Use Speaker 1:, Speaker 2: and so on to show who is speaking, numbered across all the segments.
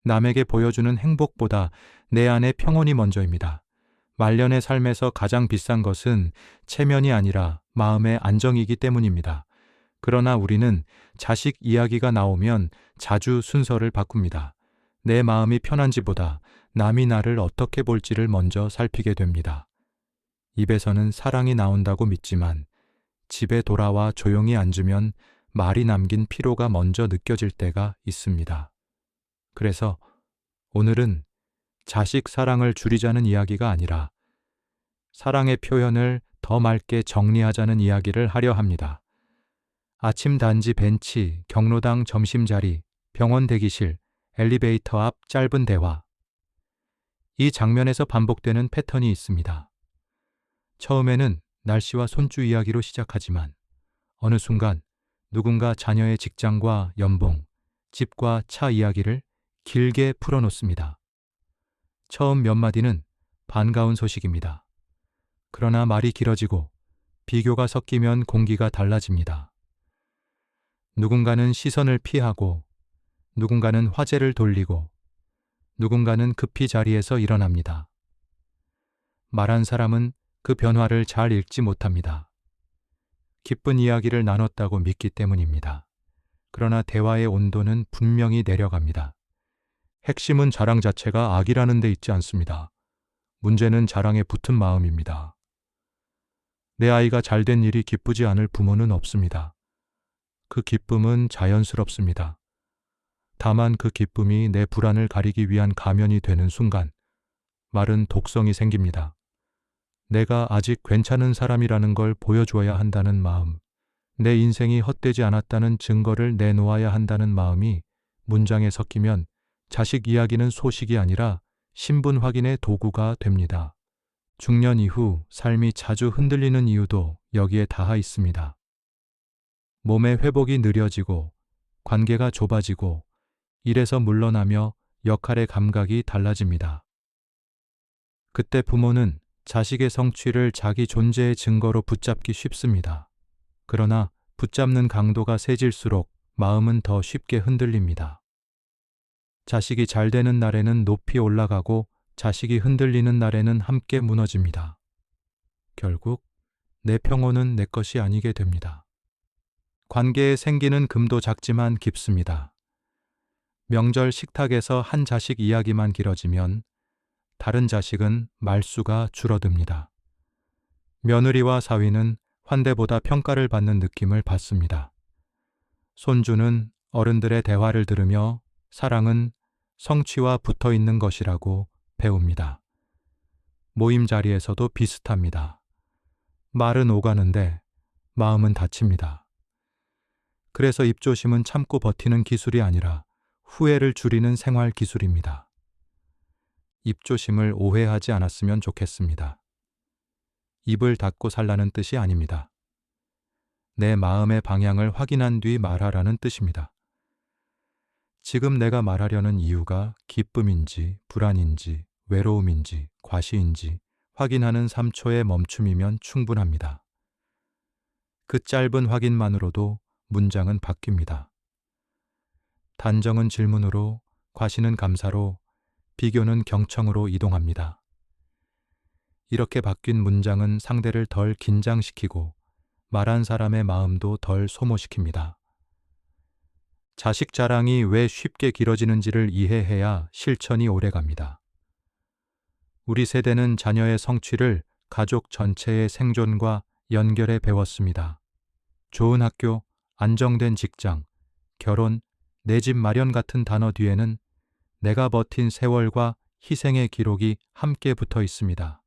Speaker 1: 남에게 보여주는 행복보다 내 안의 평온이 먼저입니다. 말년의 삶에서 가장 비싼 것은 체면이 아니라 마음의 안정이기 때문입니다. 그러나 우리는 자식 이야기가 나오면 자주 순서를 바꿉니다. 내 마음이 편한지보다 남이 나를 어떻게 볼지를 먼저 살피게 됩니다. 입에서는 사랑이 나온다고 믿지만 집에 돌아와 조용히 앉으면 말이 남긴 피로가 먼저 느껴질 때가 있습니다. 그래서 오늘은 자식 사랑을 줄이자는 이야기가 아니라 사랑의 표현을 더 맑게 정리하자는 이야기를 하려 합니다. 아침 단지 벤치, 경로당 점심자리, 병원 대기실, 엘리베이터 앞 짧은 대화. 이 장면에서 반복되는 패턴이 있습니다. 처음에는 날씨와 손주 이야기로 시작하지만 어느 순간 누군가 자녀의 직장과 연봉, 집과 차 이야기를 길게 풀어놓습니다. 처음 몇 마디는 반가운 소식입니다. 그러나 말이 길어지고 비교가 섞이면 공기가 달라집니다. 누군가는 시선을 피하고 누군가는 화제를 돌리고 누군가는 급히 자리에서 일어납니다. 말한 사람은 그 변화를 잘 읽지 못합니다. 기쁜 이야기를 나눴다고 믿기 때문입니다. 그러나 대화의 온도는 분명히 내려갑니다. 핵심은 자랑 자체가 악이라는 데 있지 않습니다. 문제는 자랑에 붙은 마음입니다. 내 아이가 잘된 일이 기쁘지 않을 부모는 없습니다. 그 기쁨은 자연스럽습니다. 다만 그 기쁨이 내 불안을 가리기 위한 가면이 되는 순간 말은 독성이 생깁니다. 내가 아직 괜찮은 사람이라는 걸 보여줘야 한다는 마음, 내 인생이 헛되지 않았다는 증거를 내놓아야 한다는 마음이 문장에 섞이면 자식 이야기는 소식이 아니라 신분 확인의 도구가 됩니다. 중년 이후 삶이 자주 흔들리는 이유도 여기에 닿아 있습니다. 몸의 회복이 느려지고 관계가 좁아지고 일에서 물러나며 역할의 감각이 달라집니다. 그때 부모는 자식의 성취를 자기 존재의 증거로 붙잡기 쉽습니다. 그러나 붙잡는 강도가 세질수록 마음은 더 쉽게 흔들립니다. 자식이 잘 되는 날에는 높이 올라가고 자식이 흔들리는 날에는 함께 무너집니다. 결국 내 평온은 내 것이 아니게 됩니다. 관계에 생기는 금도 작지만 깊습니다. 명절 식탁에서 한 자식 이야기만 길어지면 다른 자식은 말수가 줄어듭니다. 며느리와 사위는 환대보다 평가를 받는 느낌을 받습니다. 손주는 어른들의 대화를 들으며 사랑은 성취와 붙어 있는 것이라고 배웁니다. 모임 자리에서도 비슷합니다. 말은 오가는데 마음은 다칩니다. 그래서 입조심은 참고 버티는 기술이 아니라 후회를 줄이는 생활 기술입니다. 입조심을 오해하지 않았으면 좋겠습니다. 입을 닫고 살라는 뜻이 아닙니다. 내 마음의 방향을 확인한 뒤 말하라는 뜻입니다. 지금 내가 말하려는 이유가 기쁨인지 불안인지 외로움인지 과시인지 확인하는 3초의 멈춤이면 충분합니다. 그 짧은 확인만으로도 문장은 바뀝니다. 단정은 질문으로, 과시는 감사로, 비교는 경청으로 이동합니다. 이렇게 바뀐 문장은 상대를 덜 긴장시키고 말한 사람의 마음도 덜 소모시킵니다. 자식 자랑이 왜 쉽게 길어지는지를 이해해야 실천이 오래갑니다. 우리 세대는 자녀의 성취를 가족 전체의 생존과 연결해 배웠습니다. 좋은 학교, 안정된 직장, 결혼, 내 집 마련 같은 단어 뒤에는 내가 버틴 세월과 희생의 기록이 함께 붙어 있습니다.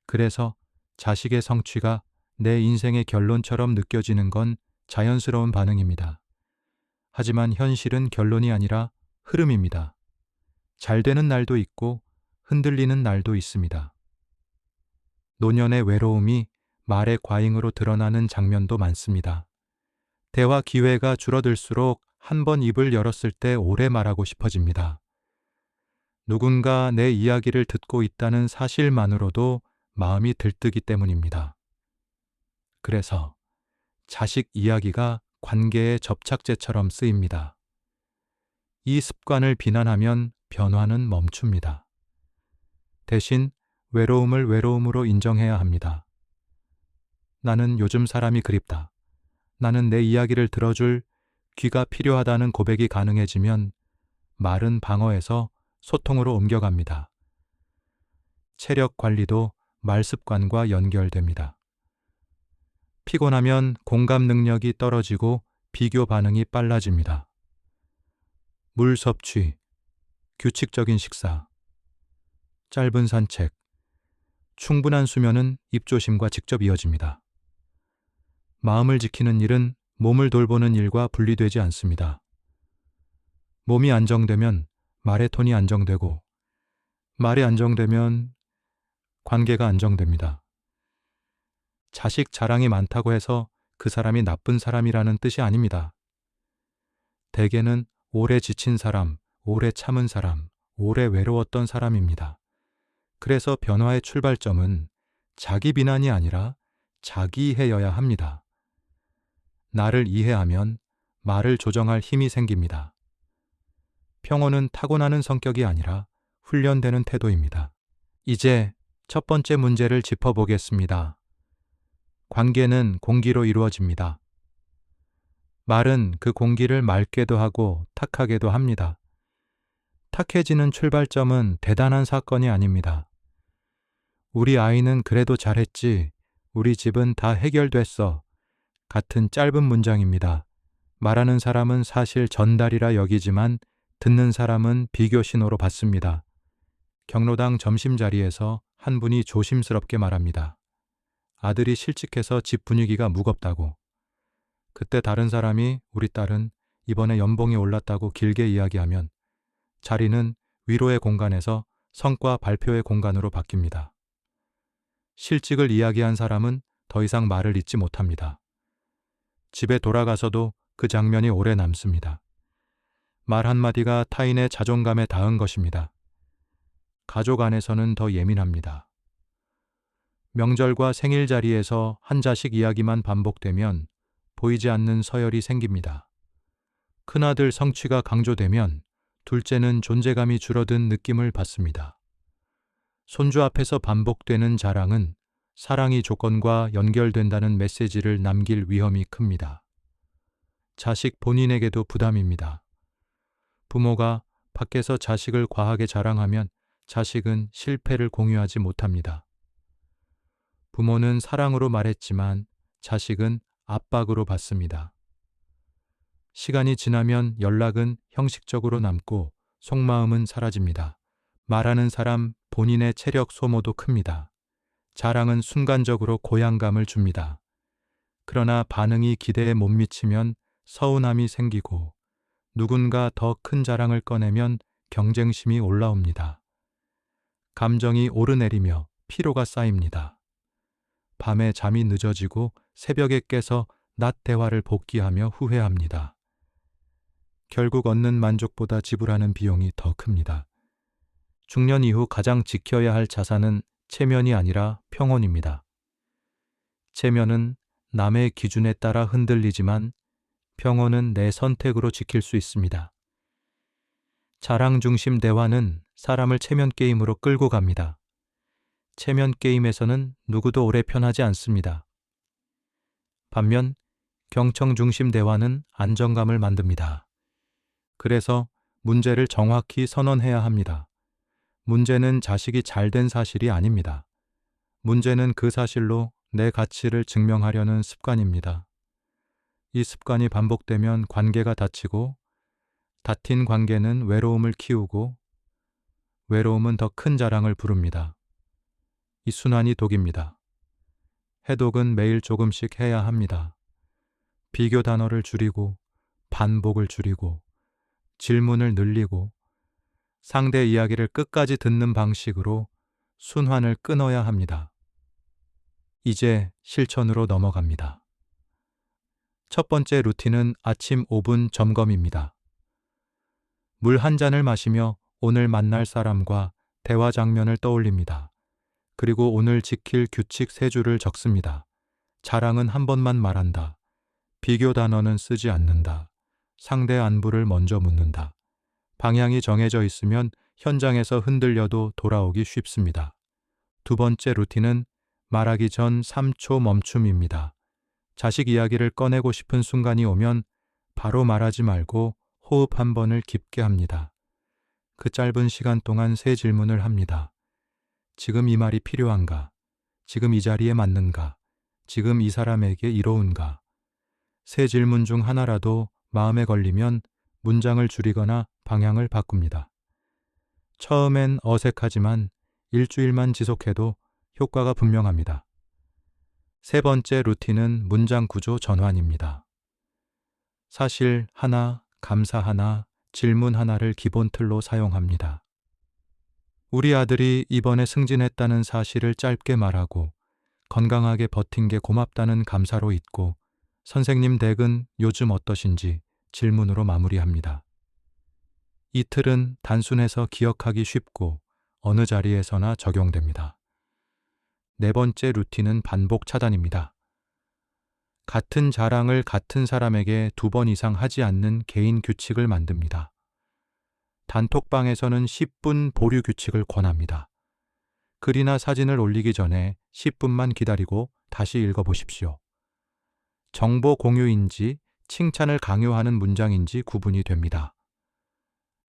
Speaker 1: 그래서 자식의 성취가 내 인생의 결론처럼 느껴지는 건 자연스러운 반응입니다. 하지만 현실은 결론이 아니라 흐름입니다. 잘 되는 날도 있고 흔들리는 날도 있습니다. 노년의 외로움이 말의 과잉으로 드러나는 장면도 많습니다. 대화 기회가 줄어들수록 한 번 입을 열었을 때 오래 말하고 싶어집니다. 누군가 내 이야기를 듣고 있다는 사실만으로도 마음이 들뜨기 때문입니다. 그래서 자식 이야기가 관계의 접착제처럼 쓰입니다. 이 습관을 비난하면 변화는 멈춥니다. 대신 외로움을 외로움으로 인정해야 합니다. 나는 요즘 사람이 그립다. 나는 내 이야기를 들어줄 귀가 필요하다는 고백이 가능해지면 말은 방어에서 소통으로 옮겨갑니다. 체력 관리도 말 습관과 연결됩니다. 피곤하면 공감 능력이 떨어지고 비교 반응이 빨라집니다. 물 섭취, 규칙적인 식사, 짧은 산책, 충분한 수면은 입조심과 직접 이어집니다. 마음을 지키는 일은 몸을 돌보는 일과 분리되지 않습니다. 몸이 안정되면 말의 톤이 안정되고, 말이 안정되면 관계가 안정됩니다. 자식 자랑이 많다고 해서 그 사람이 나쁜 사람이라는 뜻이 아닙니다. 대개는 오래 지친 사람, 오래 참은 사람, 오래 외로웠던 사람입니다. 그래서 변화의 출발점은 자기 비난이 아니라 자기 이해여야 합니다. 나를 이해하면 말을 조정할 힘이 생깁니다. 평온은 타고나는 성격이 아니라 훈련되는 태도입니다. 이제 첫 번째 문제를 짚어보겠습니다. 관계는 공기로 이루어집니다. 말은 그 공기를 맑게도 하고 탁하게도 합니다. 탁해지는 출발점은 대단한 사건이 아닙니다. 우리 아이는 그래도 잘했지, 우리 집은 다 해결됐어 같은 짧은 문장입니다. 말하는 사람은 사실 전달이라 여기지만 듣는 사람은 비교 신호로 받습니다. 경로당 점심자리에서 한 분이 조심스럽게 말합니다. 아들이 실직해서 집 분위기가 무겁다고. 그때 다른 사람이 우리 딸은 이번에 연봉이 올랐다고 길게 이야기하면 자리는 위로의 공간에서 성과 발표의 공간으로 바뀝니다. 실직을 이야기한 사람은 더 이상 말을 잇지 못합니다. 집에 돌아가서도 그 장면이 오래 남습니다. 말 한마디가 타인의 자존감에 닿은 것입니다. 가족 안에서는 더 예민합니다. 명절과 생일 자리에서 한 자식 이야기만 반복되면 보이지 않는 서열이 생깁니다. 큰아들 성취가 강조되면 둘째는 존재감이 줄어든 느낌을 받습니다. 손주 앞에서 반복되는 자랑은 사랑이 조건과 연결된다는 메시지를 남길 위험이 큽니다. 자식 본인에게도 부담입니다. 부모가 밖에서 자식을 과하게 자랑하면 자식은 실패를 공유하지 못합니다. 부모는 사랑으로 말했지만 자식은 압박으로 받습니다. 시간이 지나면 연락은 형식적으로 남고 속마음은 사라집니다. 말하는 사람 본인의 체력 소모도 큽니다. 자랑은 순간적으로 고향감을 줍니다. 그러나 반응이 기대에 못 미치면 서운함이 생기고 누군가 더 큰 자랑을 꺼내면 경쟁심이 올라옵니다. 감정이 오르내리며 피로가 쌓입니다. 밤에 잠이 늦어지고 새벽에 깨서 낮 대화를 복귀하며 후회합니다. 결국 얻는 만족보다 지불하는 비용이 더 큽니다. 중년 이후 가장 지켜야 할 자산은 체면이 아니라 평온입니다. 체면은 남의 기준에 따라 흔들리지만 평온은 내 선택으로 지킬 수 있습니다. 자랑 중심 대화는 사람을 체면 게임으로 끌고 갑니다. 체면 게임에서는 누구도 오래 편하지 않습니다. 반면 경청 중심 대화는 안정감을 만듭니다. 그래서 문제를 정확히 선언해야 합니다. 문제는 자식이 잘된 사실이 아닙니다. 문제는 그 사실로 내 가치를 증명하려는 습관입니다. 이 습관이 반복되면 관계가 닫히고 닫힌 관계는 외로움을 키우고 외로움은 더 큰 자랑을 부릅니다. 이 순환이 독입니다. 해독은 매일 조금씩 해야 합니다. 비교 단어를 줄이고 반복을 줄이고 질문을 늘리고 상대 이야기를 끝까지 듣는 방식으로 순환을 끊어야 합니다. 이제 실천으로 넘어갑니다. 첫 번째 루틴은 아침 5분 점검입니다. 물 한 잔을 마시며 오늘 만날 사람과 대화 장면을 떠올립니다. 그리고 오늘 지킬 규칙 3줄을 적습니다. 자랑은 한 번만 말한다. 비교 단어는 쓰지 않는다. 상대 안부를 먼저 묻는다. 방향이 정해져 있으면 현장에서 흔들려도 돌아오기 쉽습니다. 두 번째 루틴은 말하기 전 3초 멈춤입니다. 자식 이야기를 꺼내고 싶은 순간이 오면 바로 말하지 말고 호흡 한 번을 깊게 합니다. 그 짧은 시간 동안 세 질문을 합니다. 지금 이 말이 필요한가? 지금 이 자리에 맞는가? 지금 이 사람에게 이로운가? 세 질문 중 하나라도 마음에 걸리면 문장을 줄이거나 방향을 바꿉니다. 처음엔 어색하지만 일주일만 지속해도 효과가 분명합니다. 세 번째 루틴은 문장 구조 전환입니다. 사실 하나, 감사 하나, 질문 하나를 기본 틀로 사용합니다. 우리 아들이 이번에 승진했다는 사실을 짧게 말하고 건강하게 버틴 게 고맙다는 감사로 잇고 선생님 댁은 요즘 어떠신지 질문으로 마무리합니다. 이 틀은 단순해서 기억하기 쉽고 어느 자리에서나 적용됩니다. 네 번째 루틴은 반복 차단입니다. 같은 자랑을 같은 사람에게 2번 이상 하지 않는 개인 규칙을 만듭니다. 단톡방에서는 10분 보류 규칙을 권합니다. 글이나 사진을 올리기 전에 10분만 기다리고 다시 읽어보십시오. 정보 공유인지 칭찬을 강요하는 문장인지 구분이 됩니다.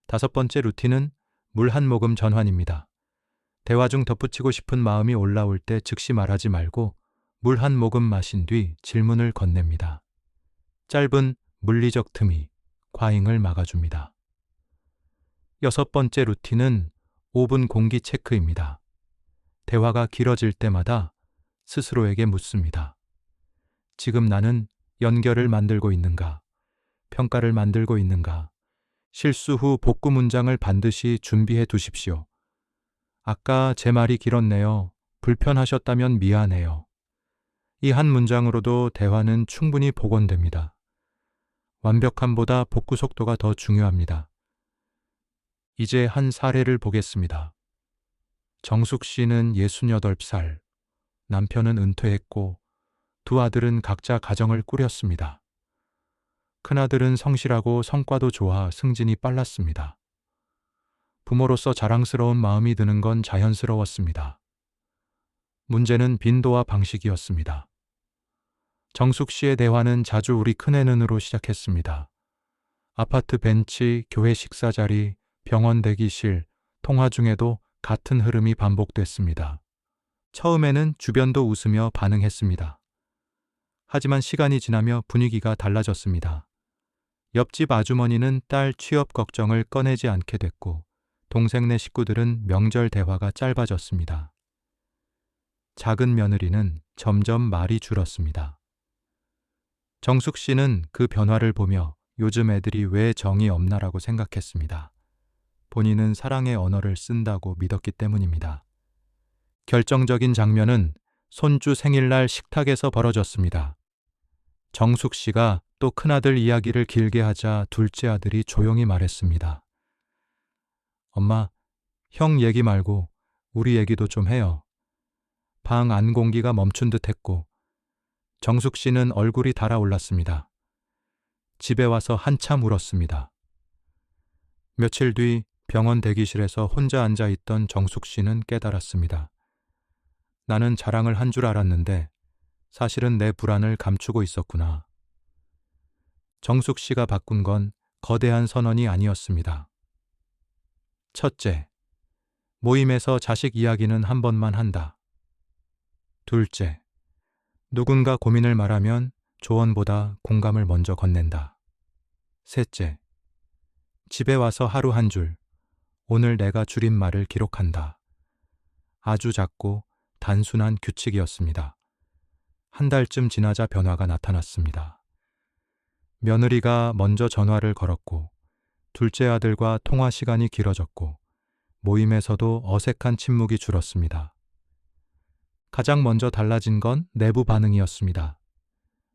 Speaker 1: 다섯 번째 루틴은 물 한 모금 전환입니다. 대화 중 덧붙이고 싶은 마음이 올라올 때 즉시 말하지 말고 물 한 모금 마신 뒤 질문을 건넵니다. 짧은 물리적 틈이 과잉을 막아줍니다. 여섯 번째 루틴은 5분 공기 체크입니다. 대화가 길어질 때마다 스스로에게 묻습니다. 지금 나는 연결을 만들고 있는가? 평가를 만들고 있는가? 실수 후 복구 문장을 반드시 준비해 두십시오. 아까 제 말이 길었네요. 불편하셨다면 미안해요. 이 한 문장으로도 대화는 충분히 복원됩니다. 완벽함보다 복구 속도가 더 중요합니다. 이제 한 사례를 보겠습니다. 정숙 씨는 68살, 남편은 은퇴했고 두 아들은 각자 가정을 꾸렸습니다. 큰아들은 성실하고 성과도 좋아 승진이 빨랐습니다. 부모로서 자랑스러운 마음이 드는 건 자연스러웠습니다. 문제는 빈도와 방식이었습니다. 정숙 씨의 대화는 자주 우리 큰애는으로 시작했습니다. 아파트 벤치, 교회 식사 자리, 병원 대기실, 통화 중에도 같은 흐름이 반복됐습니다. 처음에는 주변도 웃으며 반응했습니다. 하지만 시간이 지나며 분위기가 달라졌습니다. 옆집 아주머니는 딸 취업 걱정을 꺼내지 않게 됐고 동생네 식구들은 명절 대화가 짧아졌습니다. 작은 며느리는 점점 말이 줄었습니다. 정숙 씨는 그 변화를 보며 요즘 애들이 왜 정이 없나라고 생각했습니다. 본인은 사랑의 언어를 쓴다고 믿었기 때문입니다. 결정적인 장면은 손주 생일날 식탁에서 벌어졌습니다. 정숙 씨가 또 큰아들 이야기를 길게 하자 둘째 아들이 조용히 말했습니다. 엄마, 형 얘기 말고 우리 얘기도 좀 해요. 방 안 공기가 멈춘 듯 했고 정숙 씨는 얼굴이 달아올랐습니다. 집에 와서 한참 울었습니다. 며칠 뒤 병원 대기실에서 혼자 앉아 있던 정숙 씨는 깨달았습니다. 나는 자랑을 한 줄 알았는데 사실은 내 불안을 감추고 있었구나. 정숙 씨가 바꾼 건 거대한 선언이 아니었습니다. 첫째, 모임에서 자식 이야기는 한 번만 한다. 둘째, 누군가 고민을 말하면 조언보다 공감을 먼저 건넨다. 셋째, 집에 와서 하루 한 줄, 오늘 내가 줄인 말을 기록한다. 아주 작고 단순한 규칙이었습니다. 한 달쯤 지나자 변화가 나타났습니다. 며느리가 먼저 전화를 걸었고 둘째 아들과 통화 시간이 길어졌고 모임에서도 어색한 침묵이 줄었습니다. 가장 먼저 달라진 건 내부 반응이었습니다.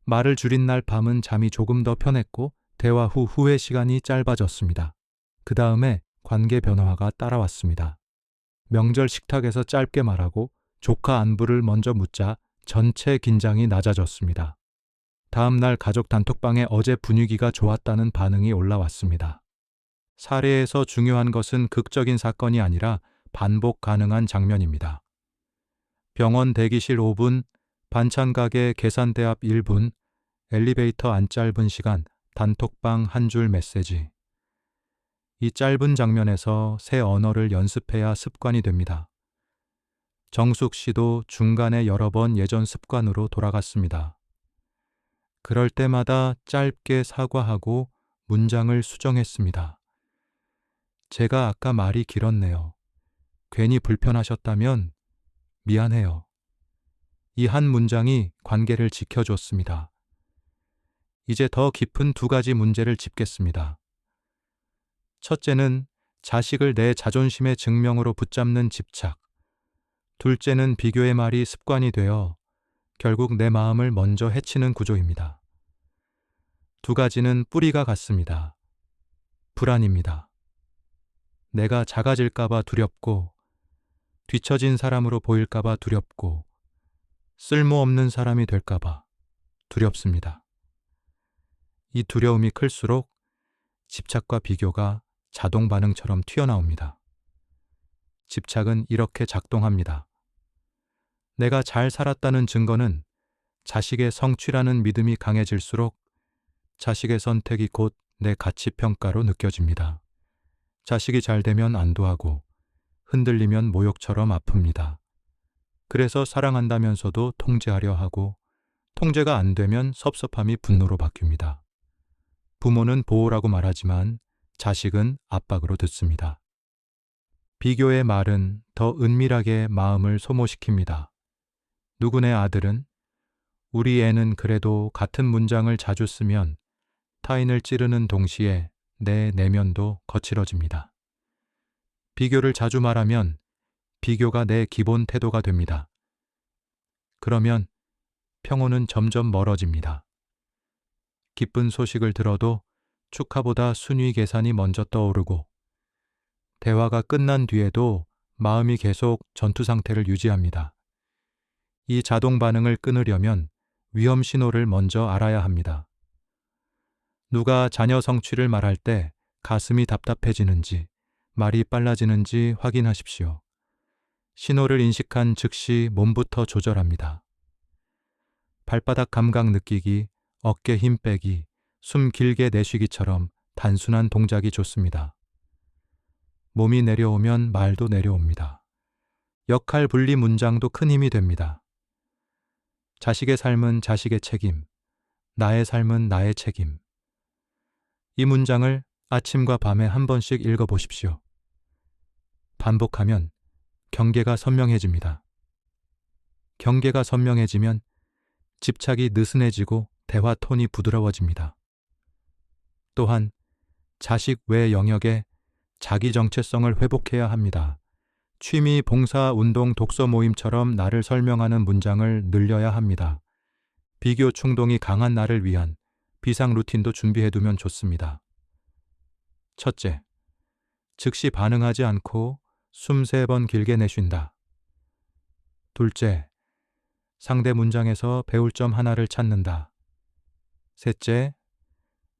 Speaker 1: 말을 줄인 날 밤은 잠이 조금 더 편했고 대화 후 후회 시간이 짧아졌습니다. 그 다음에 관계 변화가 따라왔습니다. 명절 식탁에서 짧게 말하고 조카 안부를 먼저 묻자 전체 긴장이 낮아졌습니다. 다음 날 가족 단톡방에 어제 분위기가 좋았다는 반응이 올라왔습니다. 사례에서 중요한 것은 극적인 사건이 아니라 반복 가능한 장면입니다. 병원 대기실 5분, 반찬 가게 계산대 앞 1분, 엘리베이터 안 짧은 시간, 단톡방 한 줄 메시지. 이 짧은 장면에서 새 언어를 연습해야 습관이 됩니다. 정숙 씨도 중간에 여러 번 예전 습관으로 돌아갔습니다. 그럴 때마다 짧게 사과하고 문장을 수정했습니다. 제가 아까 말이 길었네요. 괜히 불편하셨다면 미안해요. 이 한 문장이 관계를 지켜줬습니다. 이제 더 깊은 두 가지 문제를 짚겠습니다. 첫째는 자식을 내 자존심의 증명으로 붙잡는 집착. 둘째는 비교의 말이 습관이 되어 결국 내 마음을 먼저 해치는 구조입니다. 두 가지는 뿌리가 같습니다. 불안입니다. 내가 작아질까봐 두렵고, 뒤처진 사람으로 보일까봐 두렵고, 쓸모없는 사람이 될까봐 두렵습니다. 이 두려움이 클수록 집착과 비교가 자동 반응처럼 튀어나옵니다. 집착은 이렇게 작동합니다. 내가 잘 살았다는 증거는 자식의 성취라는 믿음이 강해질수록 자식의 선택이 곧 내 가치평가로 느껴집니다. 자식이 잘 되면 안도하고 흔들리면 모욕처럼 아픕니다. 그래서 사랑한다면서도 통제하려 하고 통제가 안 되면 섭섭함이 분노로 바뀝니다. 부모는 보호라고 말하지만 자식은 압박으로 듣습니다. 비교의 말은 더 은밀하게 마음을 소모시킵니다. 누구네 아들은 우리 애는 그래도 같은 문장을 자주 쓰면 타인을 찌르는 동시에 내 내면도 거칠어집니다. 비교를 자주 말하면 비교가 내 기본 태도가 됩니다. 그러면 평온은 점점 멀어집니다. 기쁜 소식을 들어도 축하보다 순위 계산이 먼저 떠오르고 대화가 끝난 뒤에도 마음이 계속 전투 상태를 유지합니다. 이 자동 반응을 끊으려면 위험 신호를 먼저 알아야 합니다. 누가 자녀 성취를 말할 때 가슴이 답답해지는지, 말이 빨라지는지 확인하십시오. 신호를 인식한 즉시 몸부터 조절합니다. 발바닥 감각 느끼기, 어깨 힘 빼기, 숨 길게 내쉬기처럼 단순한 동작이 좋습니다. 몸이 내려오면 말도 내려옵니다. 역할 분리 문장도 큰 힘이 됩니다. 자식의 삶은 자식의 책임, 나의 삶은 나의 책임. 이 문장을 아침과 밤에 한 번씩 읽어보십시오. 반복하면 경계가 선명해집니다. 경계가 선명해지면 집착이 느슨해지고 대화 톤이 부드러워집니다. 또한 자식 외 영역에 자기 정체성을 회복해야 합니다. 취미, 봉사, 운동, 독서 모임처럼 나를 설명하는 문장을 늘려야 합니다. 비교 충동이 강한 나를 위한 비상 루틴도 준비해두면 좋습니다. 첫째, 즉시 반응하지 않고 숨 3번 길게 내쉰다. 둘째, 상대 문장에서 배울 점 하나를 찾는다. 셋째,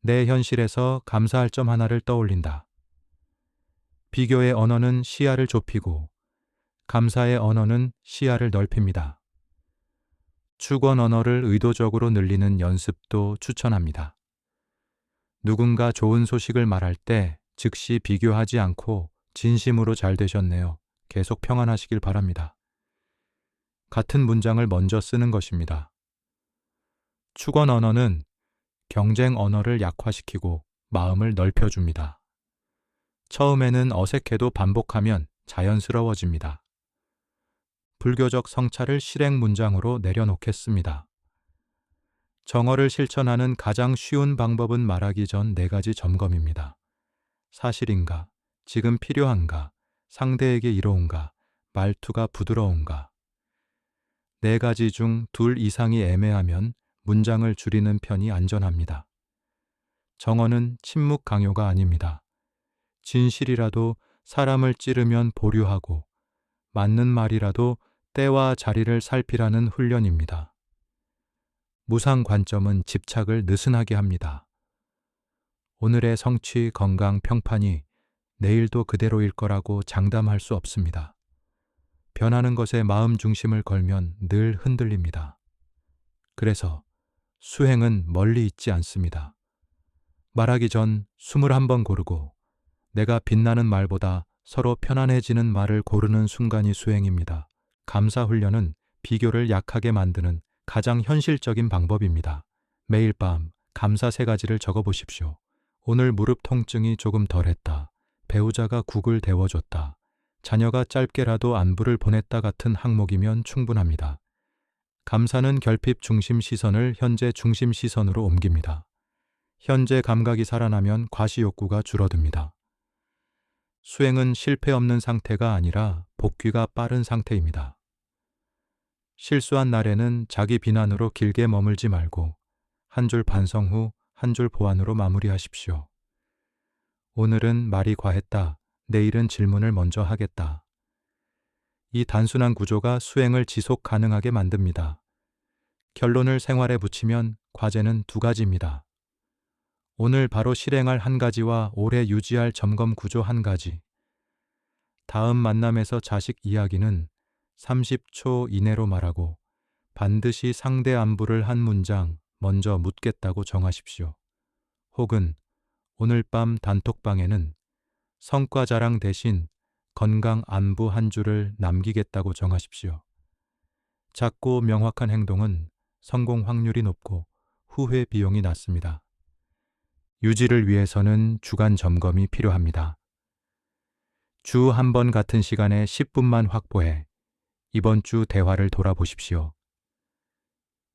Speaker 1: 내 현실에서 감사할 점 하나를 떠올린다. 비교의 언어는 시야를 좁히고 감사의 언어는 시야를 넓힙니다. 축원 언어를 의도적으로 늘리는 연습도 추천합니다. 누군가 좋은 소식을 말할 때 즉시 비교하지 않고 진심으로 잘 되셨네요. 계속 평안하시길 바랍니다. 같은 문장을 먼저 쓰는 것입니다. 축원 언어는 경쟁 언어를 약화시키고 마음을 넓혀줍니다. 처음에는 어색해도 반복하면 자연스러워집니다. 불교적 성찰을 실행 문장으로 내려놓겠습니다. 정어를 실천하는 가장 쉬운 방법은 말하기 전 4가지 점검입니다. 사실인가? 지금 필요한가? 상대에게 이로운가? 말투가 부드러운가? 4가지 중 2 이상이 애매하면 문장을 줄이는 편이 안전합니다. 정어는 침묵 강요가 아닙니다. 진실이라도 사람을 찌르면 보류하고 맞는 말이라도 때와 자리를 살피라는 훈련입니다. 무상 관점은 집착을 느슨하게 합니다. 오늘의 성취, 건강, 평판이 내일도 그대로일 거라고 장담할 수 없습니다. 변하는 것에 마음 중심을 걸면 늘 흔들립니다. 그래서 수행은 멀리 있지 않습니다. 말하기 전 21번 고르고 내가 빛나는 말보다 서로 편안해지는 말을 고르는 순간이 수행입니다. 감사 훈련은 비교를 약하게 만드는 가장 현실적인 방법입니다. 매일 밤 감사 3가지를 적어보십시오. 오늘 무릎 통증이 조금 덜했다. 배우자가 국을 데워줬다. 자녀가 짧게라도 안부를 보냈다 같은 항목이면 충분합니다. 감사는 결핍 중심 시선을 현재 중심 시선으로 옮깁니다. 현재 감각이 살아나면 과시 욕구가 줄어듭니다. 수행은 실패 없는 상태가 아니라 복귀가 빠른 상태입니다. 실수한 날에는 자기 비난으로 길게 머물지 말고 한 줄 반성 후 한 줄 보완으로 마무리하십시오. 오늘은 말이 과했다. 내일은 질문을 먼저 하겠다. 이 단순한 구조가 수행을 지속 가능하게 만듭니다. 결론을 생활에 붙이면 과제는 2가지입니다. 오늘 바로 실행할 1가지와 오래 유지할 점검 구조 1가지. 다음 만남에서 자식 이야기는 30초 이내로 말하고 반드시 상대 안부를 한 문장 먼저 묻겠다고 정하십시오. 혹은 오늘 밤 단톡방에는 성과 자랑 대신 건강 안부 한 줄을 남기겠다고 정하십시오. 작고 명확한 행동은 성공 확률이 높고 후회 비용이 낮습니다. 유지를 위해서는 주간 점검이 필요합니다. 주 1번 같은 시간에 10분만 확보해 이번 주 대화를 돌아보십시오.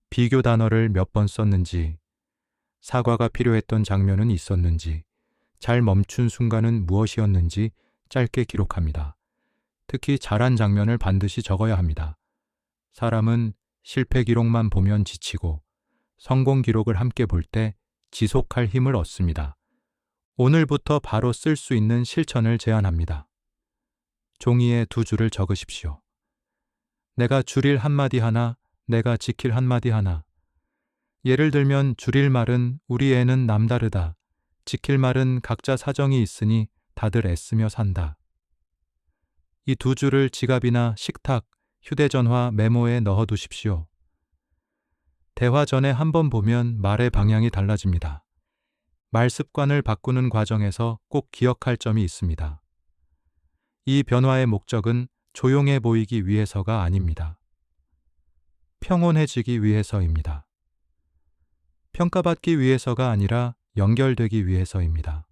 Speaker 1: 비교 단어를 몇 번 썼는지, 사과가 필요했던 장면은 있었는지, 잘 멈춘 순간은 무엇이었는지 짧게 기록합니다. 특히 잘한 장면을 반드시 적어야 합니다. 사람은 실패 기록만 보면 지치고 성공 기록을 함께 볼 때 지속할 힘을 얻습니다. 오늘부터 바로 쓸 수 있는 실천을 제안합니다. 종이에 2줄을 적으십시오. 내가 줄일 한마디 하나, 내가 지킬 한마디 하나. 예를 들면 줄일 말은 우리 애는 남다르다. 지킬 말은 각자 사정이 있으니 다들 애쓰며 산다. 이 2줄을 지갑이나 식탁, 휴대전화 메모에 넣어두십시오. 대화 전에 한번 보면 말의 방향이 달라집니다. 말 습관을 바꾸는 과정에서 꼭 기억할 점이 있습니다. 이 변화의 목적은 조용해 보이기 위해서가 아닙니다. 평온해지기 위해서입니다. 평가받기 위해서가 아니라 연결되기 위해서입니다.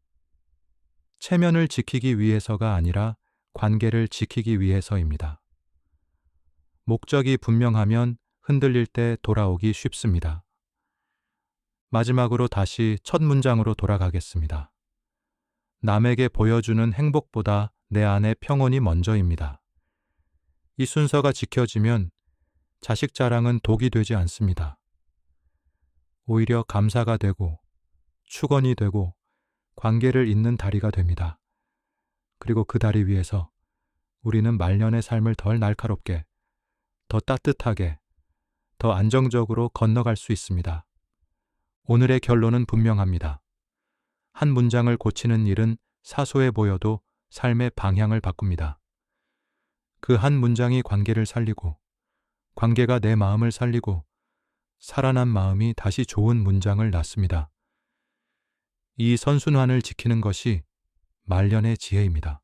Speaker 1: 체면을 지키기 위해서가 아니라 관계를 지키기 위해서입니다. 목적이 분명하면 흔들릴 때 돌아오기 쉽습니다. 마지막으로 다시 첫 문장으로 돌아가겠습니다. 남에게 보여주는 행복보다 내 안의 평온이 먼저입니다. 이 순서가 지켜지면 자식 자랑은 독이 되지 않습니다. 오히려 감사가 되고 축원이 되고 관계를 잇는 다리가 됩니다. 그리고 그 다리 위에서 우리는 말년의 삶을 덜 날카롭게, 더 따뜻하게, 더 안정적으로 건너갈 수 있습니다. 오늘의 결론은 분명합니다. 한 문장을 고치는 일은 사소해 보여도 삶의 방향을 바꿉니다. 그 한 문장이 관계를 살리고, 관계가 내 마음을 살리고, 살아난 마음이 다시 좋은 문장을 낳습니다. 이 선순환을 지키는 것이 말년의 지혜입니다.